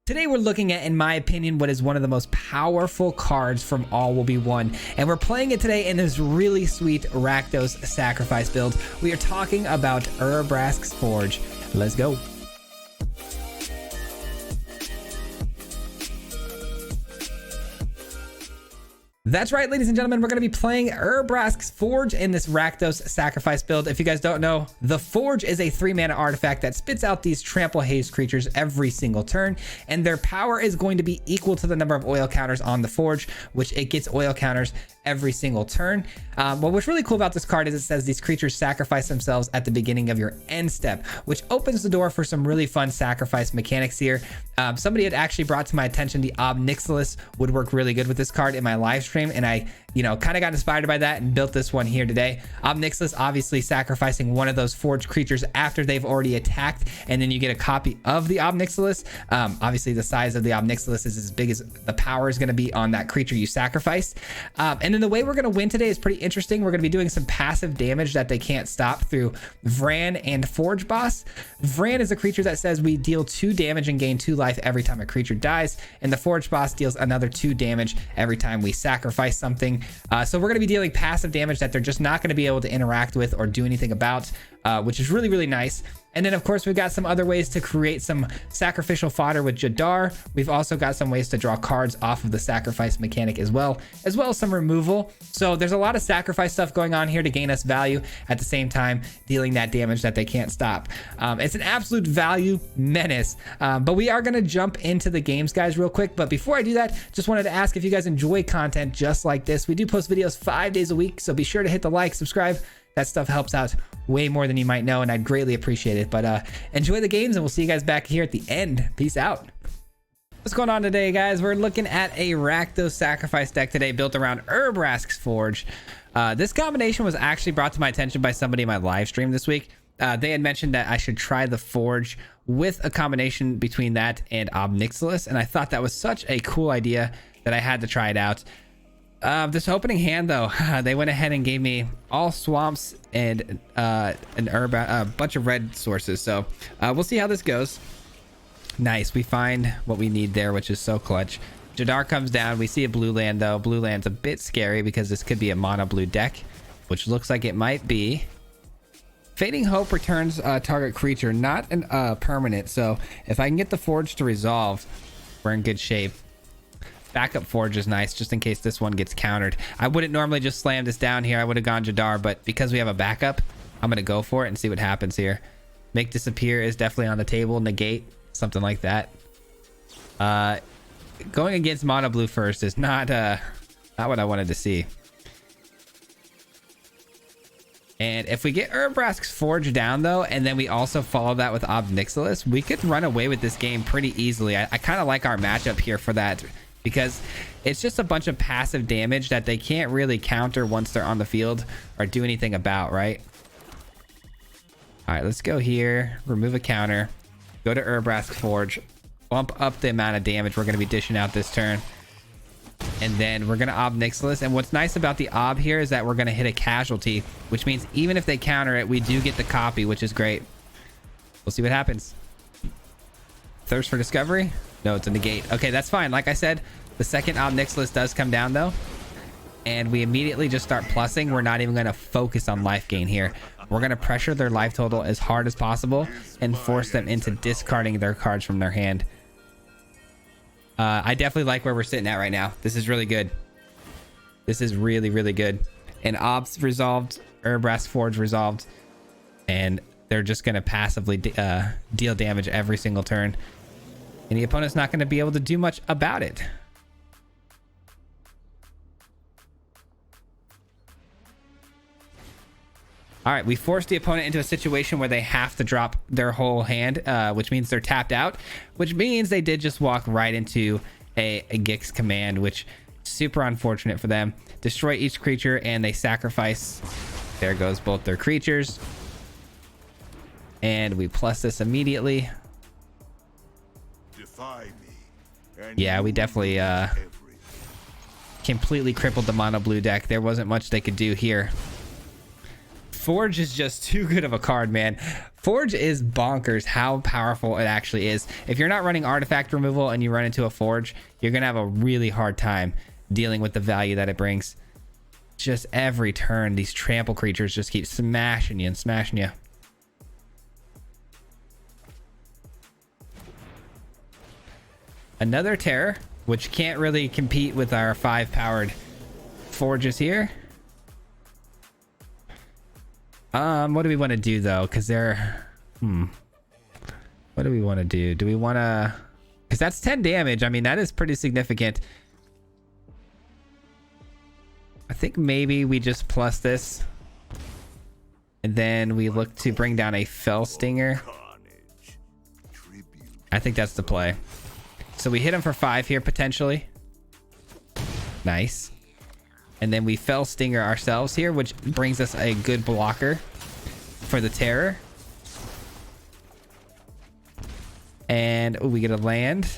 Today we're looking at, in my opinion, what is one of the most powerful cards from All Will Be One. And we're playing it today in this really sweet Rakdos sacrifice build. We are talking about Urabrask's Forge. Let's go. That's right, ladies and gentlemen, we're going to be playing Urabrask's Forge in this Rakdos sacrifice build. If you guys don't know, the Forge is a 3-mana artifact that spits out these trample haze creatures every single turn, and their power is going to be equal to the number of oil counters on the Forge, which it gets oil counters every single turn. But what's really cool about this card is it says these creatures sacrifice themselves at the beginning of your end step, which opens the door for some really fun sacrifice mechanics here. Somebody had actually brought to my attention the Ob Nixilis would work really good with this card in my live stream, and I kind of got inspired by that and built this one here today. Ob Nixilis obviously sacrificing one of those forged creatures after they've already attacked, and then you get a copy of the Ob Nixilis. Obviously the size of the Ob Nixilis is as big as the power is going to be on that creature you sacrificed. And then the way we're going to win today is pretty interesting. We're going to be doing some passive damage that they can't stop through Vran and Forge Boss. Vran is a creature that says we deal 2 damage and gain 2 life every time a creature dies, and the Forge Boss deals another 2 damage every time we sacrifice something. So we're going to be dealing passive damage that they're just not going to be able to interact with or do anything about, which is really, really nice. And then, of course, we've got some other ways to create some sacrificial fodder with Jadar. We've also got some ways to draw cards off of the sacrifice mechanic as well as some removal. So there's a lot of sacrifice stuff going on here to gain us value at the same time dealing that damage that they can't stop. It's an absolute value menace. But we are going to jump into the games, guys, real quick. But before I do that, just wanted to ask if you guys enjoy content just like this. We do post videos 5 days a week, so be sure to hit the like, subscribe. That stuff helps out way more than you might know, and I'd greatly appreciate it. But enjoy the games, and we'll see you guys back here at the end. Peace out. What's going on today, guys? We're looking at a Rakdos sacrifice deck today built around Urabrask's Forge. This combination was actually brought to my attention by somebody in my live stream this week. They had mentioned that I should try the Forge with a combination between that and Ob Nixilis, and I thought that was such a cool idea that I had to try it out. This opening hand, though, they went ahead and gave me all swamps and a bunch of red sources. So we'll see how this goes. Nice. We find what we need there, which is so clutch. Jadar comes down. We see a blue land, though. Blue land's a bit scary because this could be a mono blue deck, which looks like it might be. Fading Hope returns target creature, not an permanent. So if I can get the Forge to resolve, we're in good shape. Backup Forge is nice just in case this one gets countered. I wouldn't normally just slam this down here. I would have gone Jadar, but because we have a backup, I'm going to go for it and see what happens here. Make Disappear is definitely on the table. Negate, something like that. Going against mono blue first is not what I wanted to see. And if we get Urabrask's Forge down, though, and then we also follow that with Ob Nixilis, we could run away with this game pretty easily. I kind of like our matchup here for that, because it's just a bunch of passive damage that they can't really counter once they're on the field or do anything about, right? All right, let's go here, remove a counter, go to Urabrask's Forge, bump up the amount of damage we're going to be dishing out this turn, and then we're going to Ob Nixilis. And what's nice about the Ob here is that we're going to hit a casualty, which means even if they counter it, we do get the copy, which is great. We'll see what happens. Thirst for Discovery? No, it's a negate. Okay, that's fine. Like I said, the second Ob Nixilis does come down, though, and we immediately just start plussing. We're not even going to focus on life gain here. We're going to pressure their life total as hard as possible and force them into discarding their cards from their hand. I definitely like where we're sitting at right now. This is really good. This is really, really good. And Ob's resolved, Urabrask's Forge resolved, and they're just going to passively deal damage every single turn. And the opponent's not going to be able to do much about it. All right, we forced the opponent into a situation where they have to drop their whole hand, which means they're tapped out, which means they did just walk right into a Gix command, which is super unfortunate for them. Destroy each creature, and they sacrifice. There goes both their creatures. And we plus this immediately. Yeah, we definitely completely crippled the mono blue deck. There wasn't much they could do here. Forge is just too good of a card, man. Forge is bonkers how powerful it actually is. If you're not running artifact removal and you run into a Forge, you're gonna have a really hard time dealing with the value that it brings. Just every turn, these trample creatures just keep smashing you and smashing you. Another Terror, which can't really compete with our 5-powered Forges here. What do we want to do though? Because they're what do we want to do? Do we want to, because that's 10 damage. I mean, that is pretty significant. I think maybe we just plus this and then we look to bring down a Fell Stinger. I think that's the play. So we hit him for 5 here potentially. Nice. And then we Fell Stinger ourselves here, which brings us a good blocker for the Terror. And we get a land,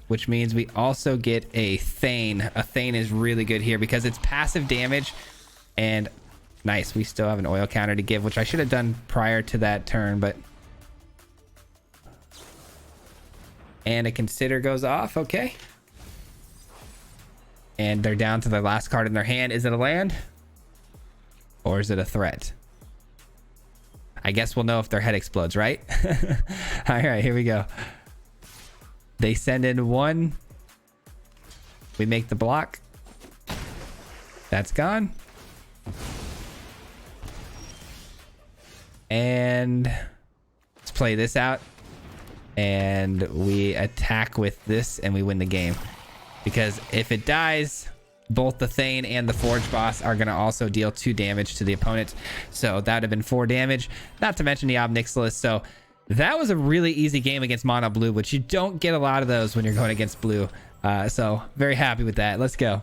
which means we also get a Thane. A Thane is really good here because it's passive damage. And nice, we still have an oil counter to give, which I should have done prior to that turn, but... And a Consider goes off, okay. And they're down to their last card in their hand. Is it a land? Or is it a threat? I guess we'll know if their head explodes, right? All right, here we go. They send in 1. We make the block. That's gone. And let's play this out. And we attack with this and we win the game. Because if it dies, both the Thane and the Forge boss are going to also deal 2 damage to the opponent. So that would have been 4 damage, not to mention the Ob Nixilis. So that was a really easy game against mono blue, which you don't get a lot of those when you're going against blue. So very happy with that. Let's go.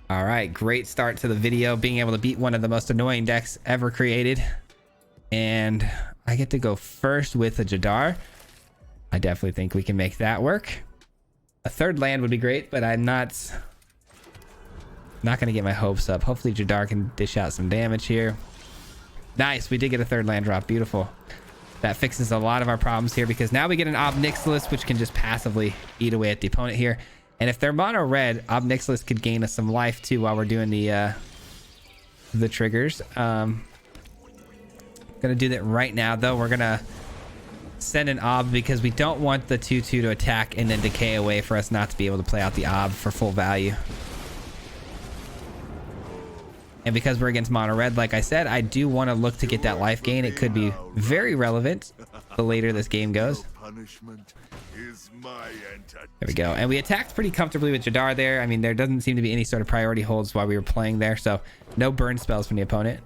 All right, great start to the video, being able to beat one of the most annoying decks ever created. And I get to go first with a Jadar. I definitely think we can make that work. A 3rd land would be great, but I'm not going to get my hopes up. Hopefully Jadar can dish out some damage here. Nice, we did get a 3rd land drop. Beautiful. That fixes a lot of our problems here because now we get an Ob Nixilis, which can just passively eat away at the opponent here. And if they're mono red, Ob Nixilis could gain us some life too while we're doing the triggers. Gonna do that right now though. We're gonna send an Ob because we don't want the 2/2 to attack and then decay away for us not to be able to play out the Ob for full value. And because we're against mono red, like I said, I do want to look to get that life gain. It could be very relevant the later this game goes. There we go. And we attacked pretty comfortably with Jadar there. I mean, there doesn't seem to be any sort of priority holds while we were playing there. So no burn spells from the opponent.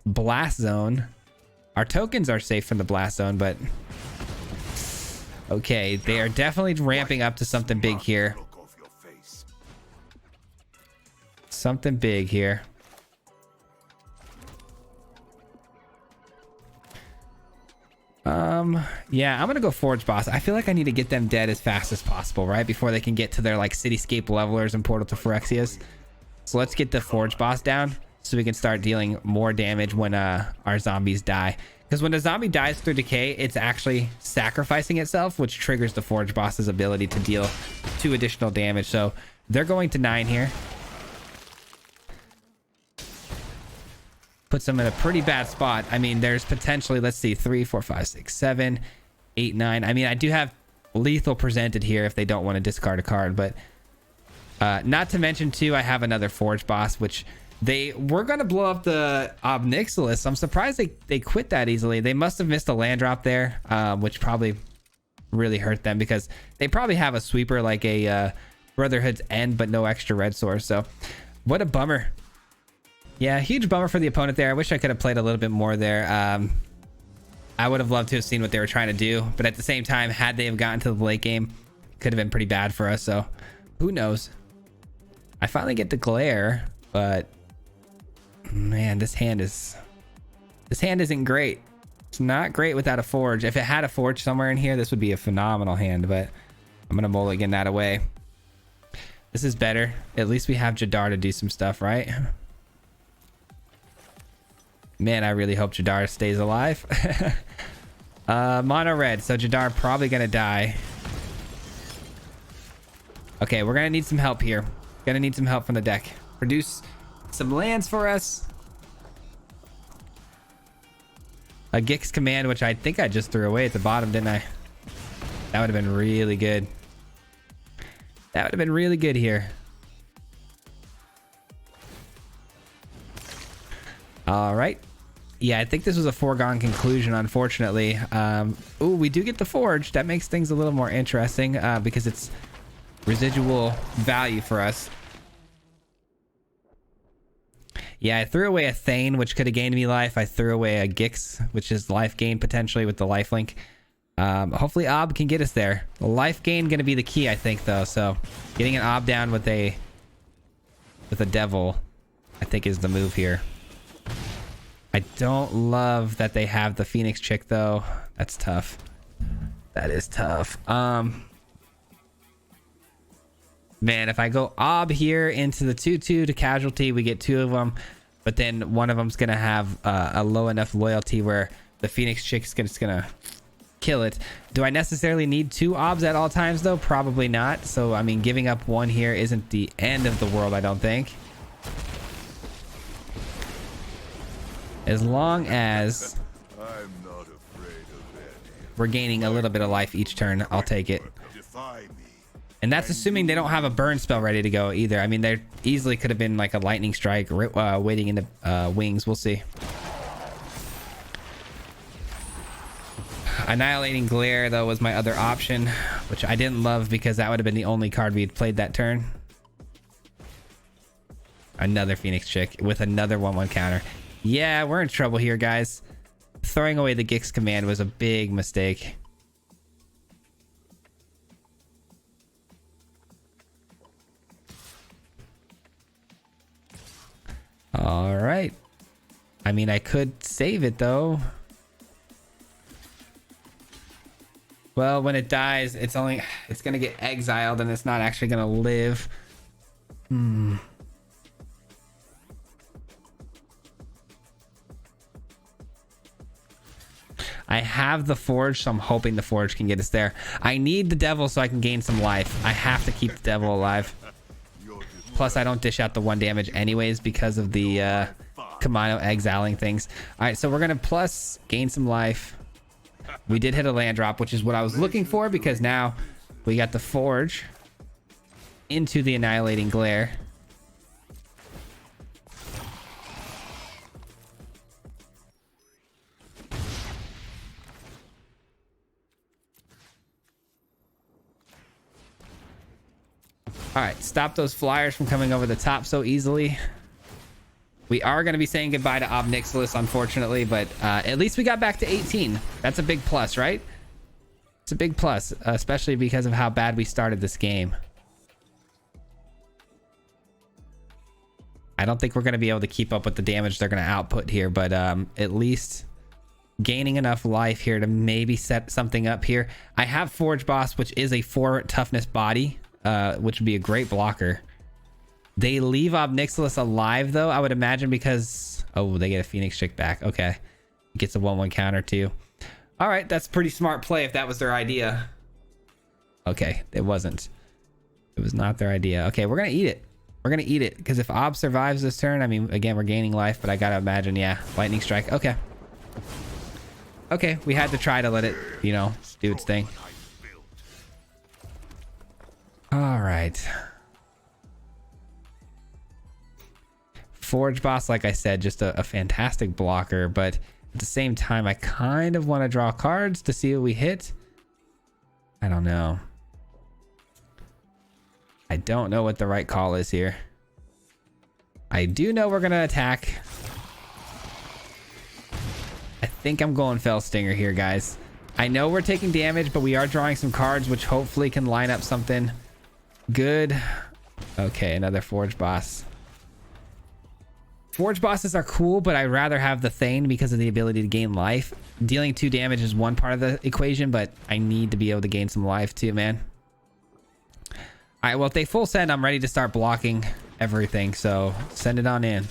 Blast Zone. Our tokens are safe from the Blast Zone, but... Okay, they are definitely ramping up to something big here. Something big here. Yeah, I'm gonna go Forge Boss. I feel like I need to get them dead as fast as possible, right? Before they can get to their, like, Cityscape Levelers and Portal to Phyrexias. So let's get the Forge Boss down so we can start dealing more damage when our zombies die. Because when a zombie dies through decay, it's actually sacrificing itself, which triggers the Forge Boss's ability to deal 2 additional damage. So they're going to 9 here. Puts them in a pretty bad spot. I mean, there's potentially, let's see, 3, 4, 5, 6, 7, 8, 9. I mean, I do have lethal presented here if they don't want to discard a card, but not to mention too, I have another Forge Boss, which they were going to blow up the Ob Nixilis. I'm surprised they quit that easily. They must have missed a land drop there, which probably really hurt them because they probably have a sweeper like a Brotherhood's End, but no extra red source. So what a bummer. Yeah, huge bummer for the opponent there. I wish I could have played a little bit more there. I would have loved to have seen what they were trying to do, but at the same time, had they have gotten to the late game, could have been pretty bad for us. So who knows? I finally get the glare, but man, this hand isn't great. It's not great without a forge. If it had a forge somewhere in here, this would be a phenomenal hand, but I'm gonna mulligan that away. This is better. At least we have Jadar to do some stuff, right? Man, I really hope Jadar stays alive. Mono red, so Jadar probably gonna die. Okay, we're gonna need some help here. Gonna need some help from the deck. Produce some lands for us. A Gix command, which I think I just threw away at the bottom, didn't I? That would have been really good. That would have been really good here. All right. Yeah, I think this was a foregone conclusion, unfortunately. Ooh, we do get the Forge. That makes things a little more interesting because it's residual value for us. Yeah, I threw away a Thane, which could have gained me life. I threw away a Gix, which is life gain potentially with the life link. Hopefully Ob can get us there. The life gain going to be the key, I think, though. So getting an Ob down with a Devil, I think, is the move here. I don't love that they have the Phoenix chick, though. That's tough. That is tough. Man, if I go Ob here into the 2/2 to casualty, we get 2 of them. But then one of them's going to have a low enough loyalty where the Phoenix chick's just going to kill it. Do I necessarily need 2 Obs at all times, though? Probably not. So, I mean, giving up 1 here isn't the end of the world, I don't think. As long as we're gaining a little bit of life each turn, I'll take it. And that's assuming they don't have a burn spell ready to go either. I mean, there easily could have been like a lightning strike waiting in the wings. We'll see. Annihilating Glare, though, was my other option, which I didn't love because that would have been the only card we'd played that turn. Another Phoenix chick with another 1/1 counter. Yeah, we're in trouble here, guys. Throwing away the Gix command was a big mistake. All right. I mean, I could save it, though. Well, when it dies, it's going to get exiled and it's not actually going to live. I have the Forge, so I'm hoping the Forge can get us there. I need the Devil so I can gain some life. I have to keep the Devil alive. Plus, I don't dish out the 1 damage anyways because of the Kamano exiling things. All right, so we're going to plus gain some life. We did hit a land drop, which is what I was looking for because now we got the Forge into the Annihilating Glare. All right, stop those flyers from coming over the top so easily. We are going to be saying goodbye to Ob Nixilis, unfortunately, but at least we got back to 18. That's a big plus, right? It's a big plus, especially because of how bad we started this game. I don't think we're going to be able to keep up with the damage they're going to output here, but at least gaining enough life here to maybe set something up here. I have Forge Boss, which is a 4 toughness body. Which would be a great blocker. They leave Ob Nixilis alive, though, I would imagine, because... Oh, they get a Phoenix chick back. Okay. Gets a 1/1 counter, too. All right, that's pretty smart play if that was their idea. Okay, it wasn't. It was not their idea. Okay, we're going to eat it. We're going to eat it, because if Ob survives this turn, I mean, again, we're gaining life, but I got to imagine, yeah, Lightning Strike. Okay. Okay, we had to try to let it, you know, do its thing. All right. Forge Boss, like I said, just a fantastic blocker, but at the same time, I kind of want to draw cards to see what we hit. I don't know. I don't know what the right call is here. I do know we're going to attack. I think I'm going Fell Stinger here, guys. I know we're taking damage, but we are drawing some cards, which hopefully can line up something good. Okay, another Forge Boss. Forge Bosses are cool, but I'd rather have the Thane because of the ability to gain life. Dealing 2 damage is one part of the equation, but I need to be able to gain some life too, man. All right, well, if they full send, I'm ready to start blocking everything, so send it on in.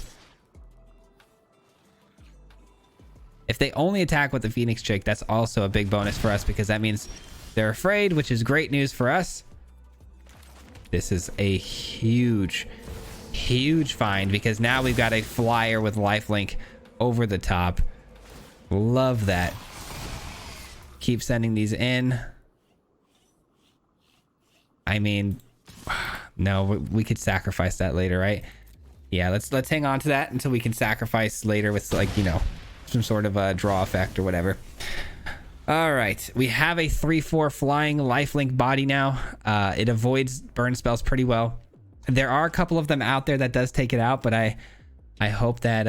If they only attack with the Phoenix Chick, that's also a big bonus for us because that means they're afraid, which is great news for us. This is a huge find because now we've got a flyer with lifelink over the top. Love that. Keep sending these in. I mean, no, we could sacrifice that later, right? Yeah, let's hang on to that until we can sacrifice later with, like, you know, some sort of a draw effect or whatever. All right, we have a 3/4 flying lifelink body now. It avoids burn spells pretty well. There are a couple of them out there that does take it out, but I hope that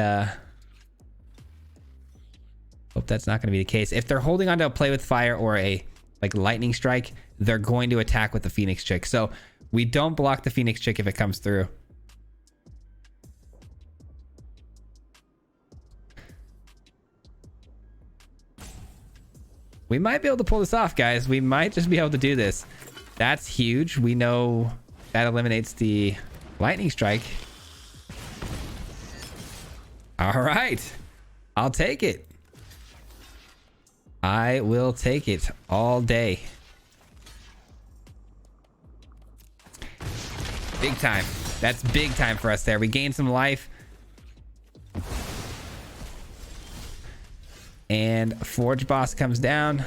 hope that's not going to be the case. If they're holding onto a play with fire or a like lightning strike, they're going to attack with the Phoenix Chick. So we don't block the Phoenix Chick if it comes through. We might be able to pull this off, guys. We might just be able to do this. That's huge. We know that eliminates the lightning strike. All right. I'll take it. I will take it all day. Big time. That's big time for us there. We gained some life. And Forge Boss comes down.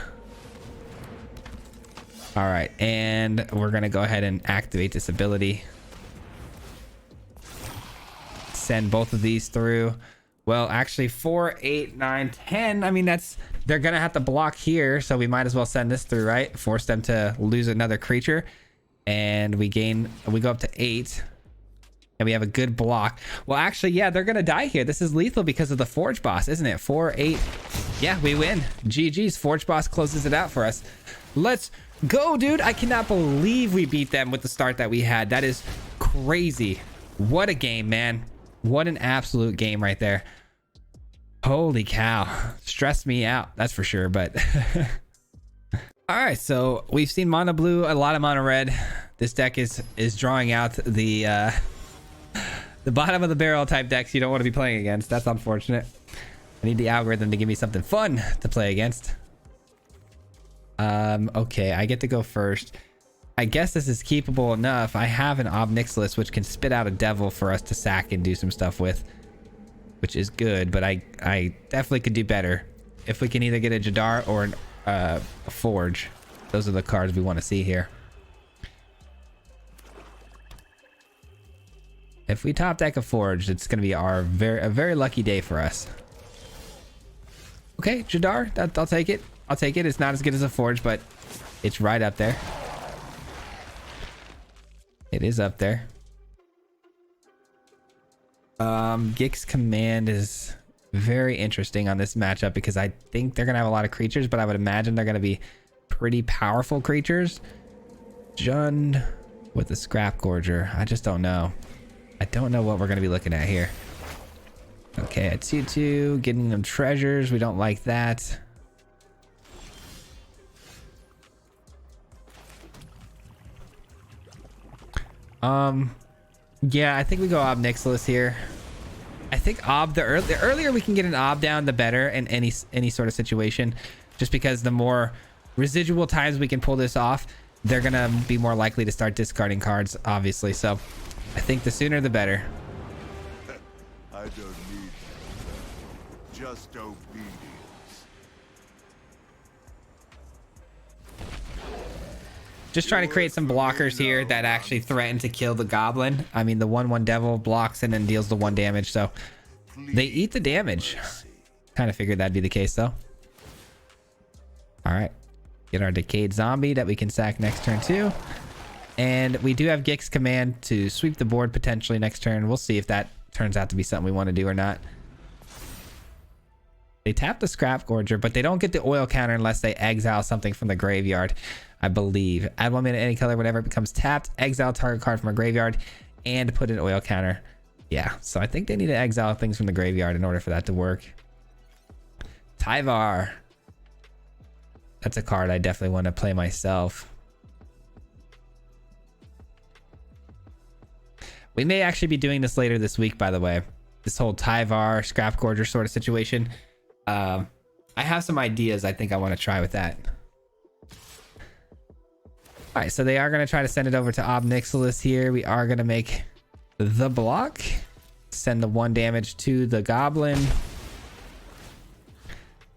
All right, and we're gonna go ahead and activate this ability. Send both of these through. Well, actually 4, 8, 9, 10. I mean, they're gonna have to block here, so we might as well send this through, right? Force them to lose another creature. And we go up to 8. And we have a good block. Well, actually, yeah, they're gonna die here. This is lethal because of the Forge Boss, isn't it? 4, 8. Yeah, we win. GG's. Forge Boss closes it out for us. Let's go, dude. I cannot believe we beat them with the start that we had. That is crazy. What a game, man. What an absolute game right there. Holy cow. Stressed me out, that's for sure, but all right, so we've seen mono blue, a lot of mono red. This deck is drawing out the bottom of the barrel type decks you don't want to be playing against. That's unfortunate. I need the algorithm to give me something fun to play against. Okay, I get to go first. I guess this is keepable enough. I have an Obnixilis, which can spit out a devil for us to sack and do some stuff with, which is good, but I definitely could do better. If we can either get a Jadar or a Forge. Those are the cards we want to see here. If we top deck a Forge, it's going to be a very lucky day for us. Okay, Jadar, I'll take it. I'll take it. It's not as good as a Forge, but it's right up there. It is up there. Gix Command is very interesting on this matchup because I think they're going to have a lot of creatures, but I would imagine they're going to be pretty powerful creatures. Jund with the Scrap Gorger. I just don't know. I don't know what we're going to be looking at here. Okay, a 2/2, getting them treasures. We don't like that. Yeah, I think we go Obnixilis here. I think the earlier we can get an Ob down, the better in any sort of situation. Just because the more residual times we can pull this off, they're gonna be more likely to start discarding cards, obviously. So I think the sooner the better. I don't need just obedience. Just trying to create some blockers here that actually threaten to kill the goblin. I mean, the 1/1 devil blocks and then deals the 1 damage, so they eat the damage. Kind of figured that'd be the case, though. All right, get our decayed zombie that we can sack next turn too, and we do have Gix Command to sweep the board potentially next turn. We'll see if that turns out to be something we want to do or not. They tap the Scrap Gorger, but they don't get the oil counter unless they exile something from the graveyard, I believe. Add 1 mana any color whenever it becomes tapped, exile target card from a graveyard, and put an oil counter. Yeah, so I think they need to exile things from the graveyard in order for that to work. Tyvar. That's a card I definitely want to play myself. We may actually be doing this later this week, by the way. This whole Tyvar, Scrap Gorger sort of situation. I have some ideas I think I want to try with that. All right, so they are going to try to send it over to Obnixilis here. We are going to make the block. Send the 1 damage to the goblin.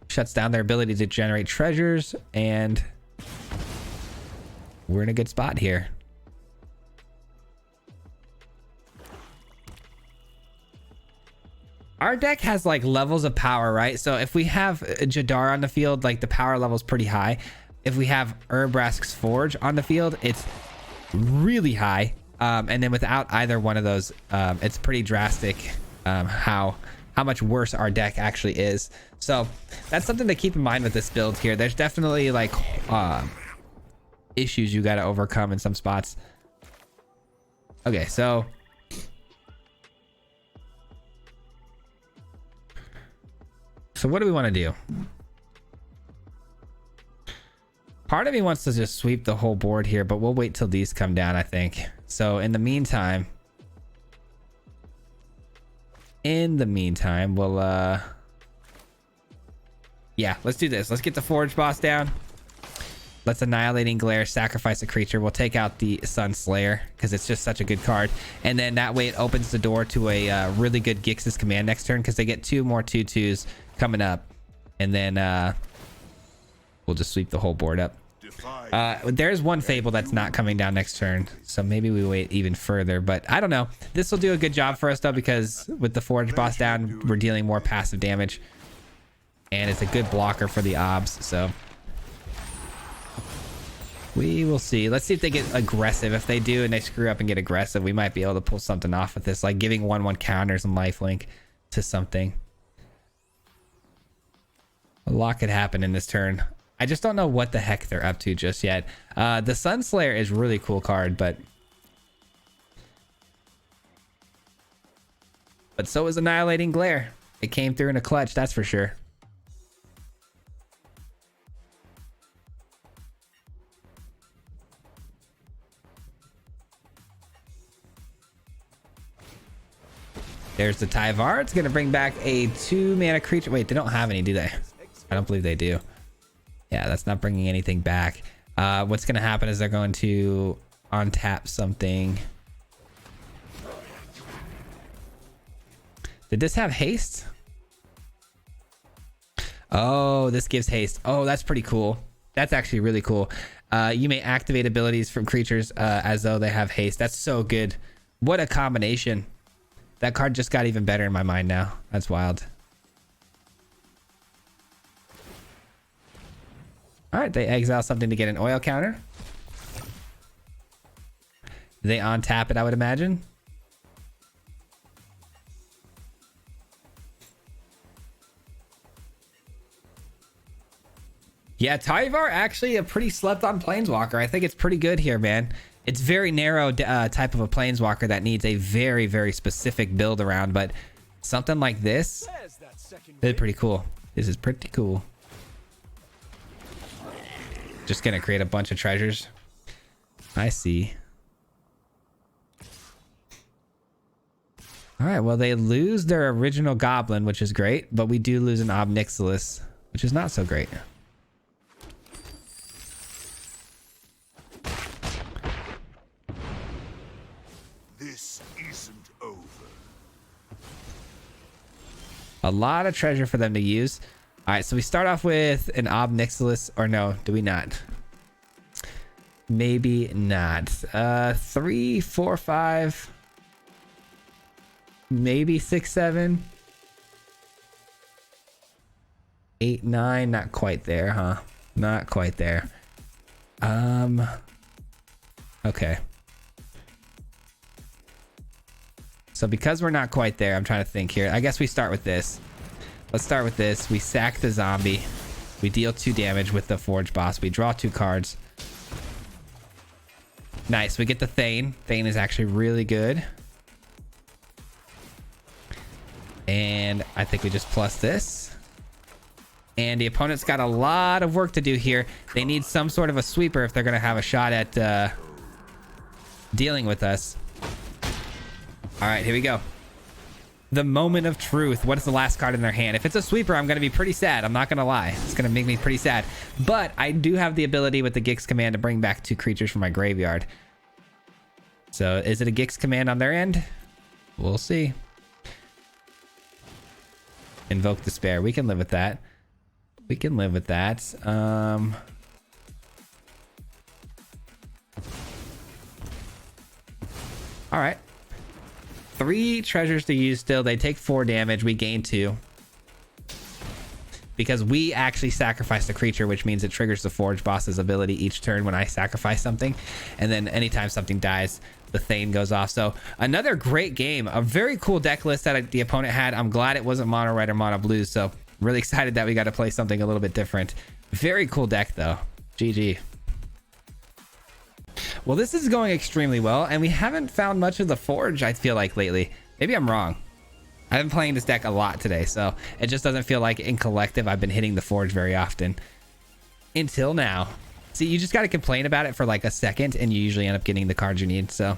Shuts down their ability to generate treasures, and we're in a good spot here. Our deck has like levels of power, right? So if we have Jadar on the field, like the power level is pretty high. If we have Urbrask's Forge on the field, it's really high. And then without either one of those, it's pretty drastic how much worse our deck actually is. So that's something to keep in mind with this build here. There's definitely like issues you got to overcome in some spots. Okay, so what do we want to do? Part of me wants to just sweep the whole board here, but we'll wait till these come down, I think. So in the meantime, we'll yeah, let's do this. Let's get the Forge boss down. Let's Annihilating Glare, sacrifice a creature. We'll take out the Sun Slayer because it's just such a good card. And then that way it opens the door to a really good Gix's Command next turn because they get 2 more 2/2s coming up. And then we'll just sweep the whole board up. There's one Fable that's not coming down next turn, so maybe we wait even further, but I don't know. This will do a good job for us though, because with the Forge boss down, we're dealing more passive damage, and it's a good blocker for the Obs, so we will see. Let's see if they get aggressive. If they do and they screw up and get aggressive, we might be able to pull something off with this, like giving 1/1 counters and lifelink to something. A lot could happen in this turn. I just don't know what the heck they're up to just yet. The Sun Slayer is a really cool card, but so is Annihilating Glare. It came through in a clutch, that's for sure. There's the Tyvar. It's going to bring back a 2-mana creature. Wait, they don't have any, do they? I don't believe they do. Yeah, that's not bringing anything back. What's going to happen is they're going to untap something. Did this have haste? Oh, this gives haste. Oh, that's pretty cool. That's actually really cool. You may activate abilities from creatures as though they have haste. That's so good. What a combination. That card just got even better in my mind now. That's wild. All right, they exile something to get an oil counter. They untap it, I would imagine. Yeah, Tyvar actually a pretty slept on planeswalker. I think it's pretty good here, man. It's very narrow type of a planeswalker that needs a very, very specific build around, but something like this is pretty cool. This is pretty cool. Just gonna create a bunch of treasures. I see. All right, well, they lose their original goblin, which is great, but we do lose an Obnixilis, which is not so great. This isn't over. A lot of treasure for them to use. All right, so we start off with an Obnixilis, or no, do we not? Maybe not. 3, 4, 5, maybe 6, 7, 8, 9. Not quite there, huh? Not quite there. Okay. So because we're not quite there, I'm trying to think here. I guess we start with this. Let's start with this. We sack the zombie. We deal 2 damage with the Forge boss. We draw 2 cards. Nice. We get the Thane. Thane is actually really good. And I think we just plus this. And the opponent's got a lot of work to do here. They need some sort of a sweeper if they're going to have a shot at dealing with us. All right, here we go. the moment of truth. What is the last card in their hand? If it's a sweeper, I'm going to be pretty sad. I'm not going to lie. It's going to make me pretty sad. But I do have the ability with the Gix command to bring back 2 creatures from my graveyard. So is it a Gix command on their end? We'll see. Invoke Despair. We can live with that. We can live with that. All right. 3 treasures to use still. They take 4 damage. We gain 2. Because we actually sacrificed a creature, which means it triggers the Forge boss's ability each turn when I sacrifice something. And then anytime something dies, the Thane goes off. So another great game. A very cool deck list that the opponent had. I'm glad it wasn't mono red or mono blue. So really excited that we got to play something a little bit different. Very cool deck though. GG. Well, this is going extremely well, and we haven't found much of the Forge, I feel like, lately. Maybe I'm wrong. I've been playing this deck a lot today, so it just doesn't feel like in collective I've been hitting the Forge very often. Until now. See, you just got to complain about it for like a second, and you usually end up getting the cards you need, so.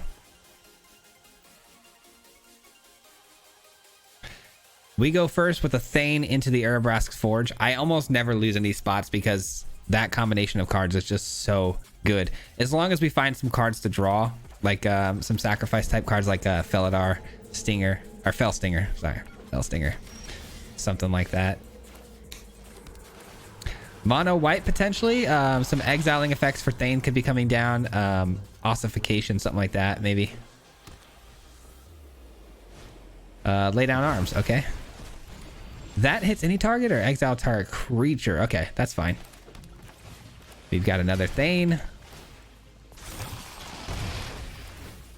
We go first with a Thane into the Urabrask's Forge. I almost never lose in these spots because that combination of cards is just so good. As long as we find some cards to draw, like some sacrifice type cards like Felidar, Stinger, or Fell Stinger. Sorry, Fell Stinger. Something like that. Mono white potentially. Some exiling effects for Thane could be coming down. Ossification, something like that, maybe. Lay down arms. Okay. That hits any target or exile target creature. Okay, that's fine. We've got another Thane.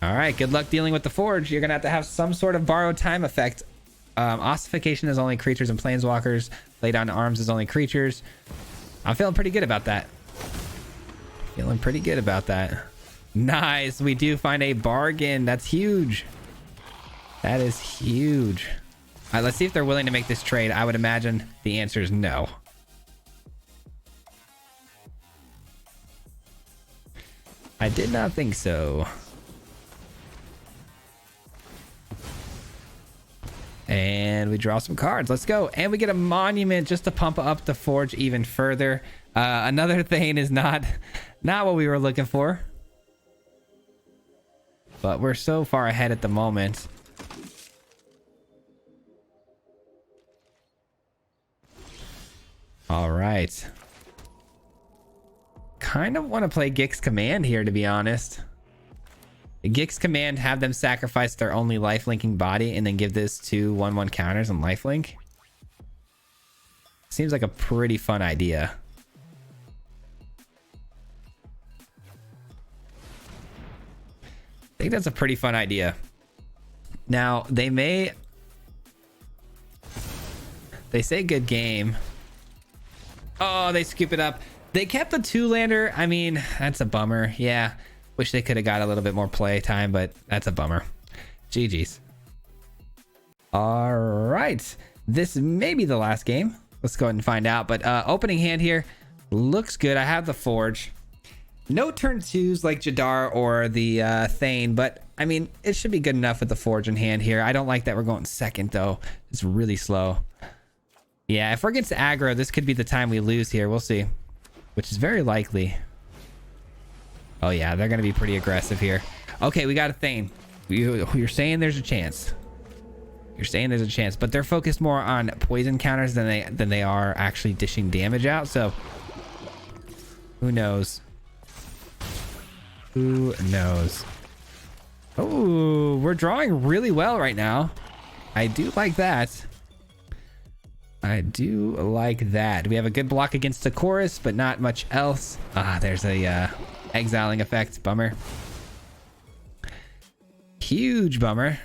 All right, good luck dealing with the Forge. You're gonna have some sort of borrowed time effect. Ossification is only creatures and planeswalkers. Lay down arms is only creatures. I'm feeling pretty good about that. Feeling pretty good about that. Nice, we do find a bargain. That's huge. That is huge. All right, let's see if they're willing to make this trade. I would imagine the answer is no. I did not think so. And we draw some cards. Let's go. And we get a monument just to pump up the Forge even further. Another Thane is not what we were looking for. But we're so far ahead at the moment. All right. Kind of want to play Gix Command here, to be honest. Gix Command, have them sacrifice their only lifelinking body and then give this 2 1/1 counters on lifelink. Seems like a pretty fun idea. I think that's a pretty fun idea. Now, they say good game. Oh, they scoop it up. They kept the 2-lander. I mean, that's a bummer. Yeah. Wish they could have got a little bit more play time, but that's a bummer. GG's. All right. This may be the last game. Let's go ahead and find out. But opening hand here looks good. I have the Forge. No turn 2s like Jadar or the Thane, but I mean, it should be good enough with the Forge in hand here. I don't like that we're going second, though. It's really slow. Yeah, if we're against aggro, this could be the time we lose here. We'll see. Which is very likely. Oh yeah, they're gonna be pretty aggressive here. Okay, we got a Thane. You're saying there's a chance. You're saying there's a chance, but they're focused more on poison counters than they are actually dishing damage out. So who knows? Who knows? Oh, we're drawing really well right now. I do like that. I do like that. We have a good block against the chorus, but not much else. Ah, there's a exiling effect. Bummer. Huge bummer.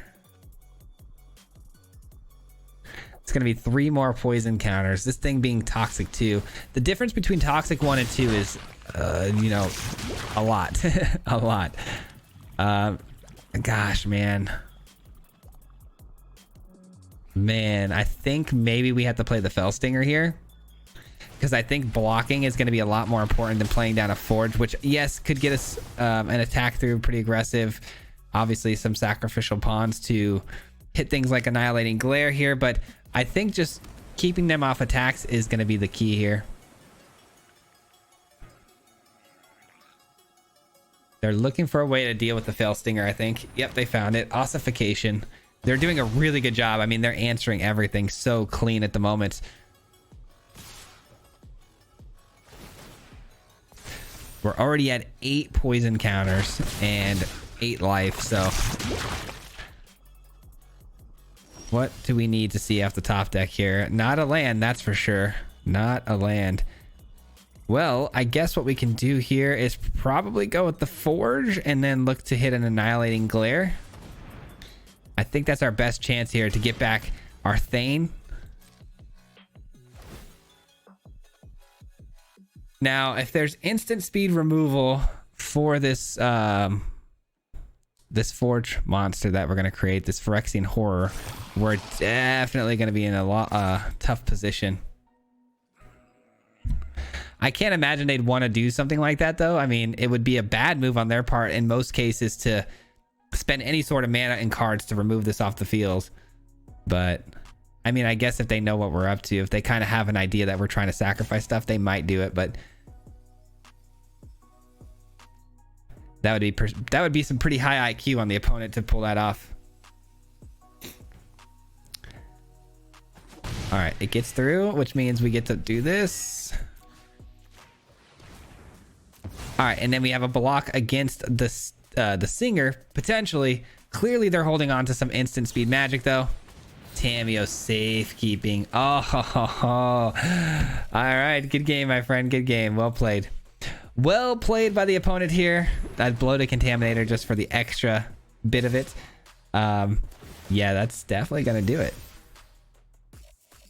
It's going to be 3 more poison counters. This thing being toxic 2. The difference between toxic 1 and 2 is, you know, a lot. A lot. Gosh, man. Man, I think maybe we have to play the Fell Stinger here. Because I think blocking is going to be a lot more important than playing down a Forge, which, yes, could get us an attack through pretty aggressive. Obviously, some sacrificial pawns to hit things like Annihilating Glare here, but I think just keeping them off attacks is going to be the key here. They're looking for a way to deal with the Fail Stinger, I think. Yep, they found it. Ossification. They're doing a really good job. I mean, they're answering everything so clean at the moment. We're already at 8 poison counters and 8 life, so what do we need to see off the top deck here? Not a land, that's for sure. Not a land. Well, I guess what we can do here is probably go with the Forge and then look to hit an Annihilating Glare. I think that's our best chance here to get back our Thane. Now, if there's instant speed removal for this this Forge monster that we're going to create, this Phyrexian Horror, we're definitely going to be in a tough position. I can't imagine they'd want to do something like that, though. I mean, it would be a bad move on their part in most cases to spend any sort of mana and cards to remove this off the field. But, I mean, I guess if they know what we're up to, if they kind of have an idea that we're trying to sacrifice stuff, they might do it, but that would be some pretty high IQ on the opponent to pull that off. All right, it gets through, which means we get to do this. All right, and then we have a block against the Singer, potentially. Clearly, they're holding on to some instant speed magic, though. Tamiyo safekeeping. Oh, all right. Good game, my friend. Good game. Well played. Well played by the opponent here. That bloated Contaminator just for the extra bit of it. Yeah, that's definitely going to do it.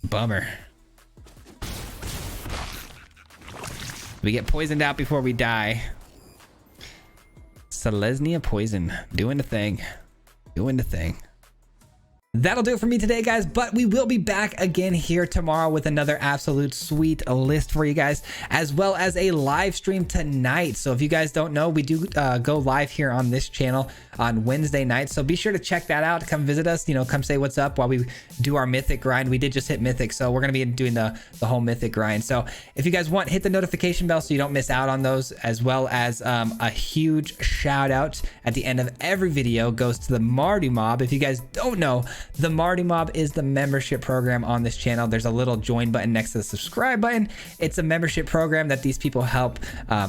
Bummer. We get poisoned out before we die. Selesnya Poison. Doing the thing. Doing the thing. That'll do it for me today, guys, but we will be back again here tomorrow with another absolute sweet list for you guys, as well as a live stream tonight. So if you guys don't know, we do go live here on this channel on Wednesday night, so be sure to check that out. Come visit us, you know, come say what's up while we do our Mythic grind. We did just hit Mythic, so we're going to be doing the whole Mythic grind. So if you guys want, hit the notification bell so you don't miss out on those, as well as a huge shout out at the end of every video goes to the Mardu Mob. If you guys don't know, the Mardu Mob is the membership program on this channel. There's a little join button next to the subscribe button. It's a membership program that these people help,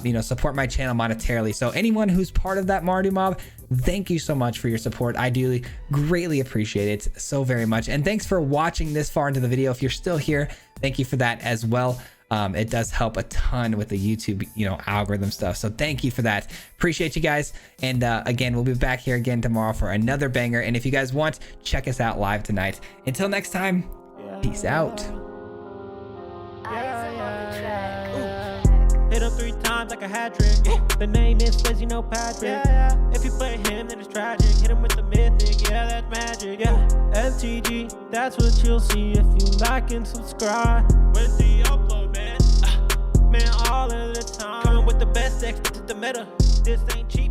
you know, support my channel monetarily. So anyone who's part of that Mardu Mob, thank you so much for your support. I do greatly appreciate it so very much. And thanks for watching this far into the video. If you're still here, thank you for that as well. It does help a ton with the YouTube, you know, algorithm stuff. So thank you for that. Appreciate you guys. And again, we'll be back here again tomorrow for another banger. And if you guys want, check us out live tonight. Until next time, peace out. Hit him 3 times like a hat trick. The name is Swayze, you know Patrick. If you play him, then it's tragic. Hit him with the mythic, yeah, that's magic. MTG, that's what you'll see if you like and subscribe. With the upload, man, man, all of the time. Coming with the best decks, this is the meta. This ain't cheap.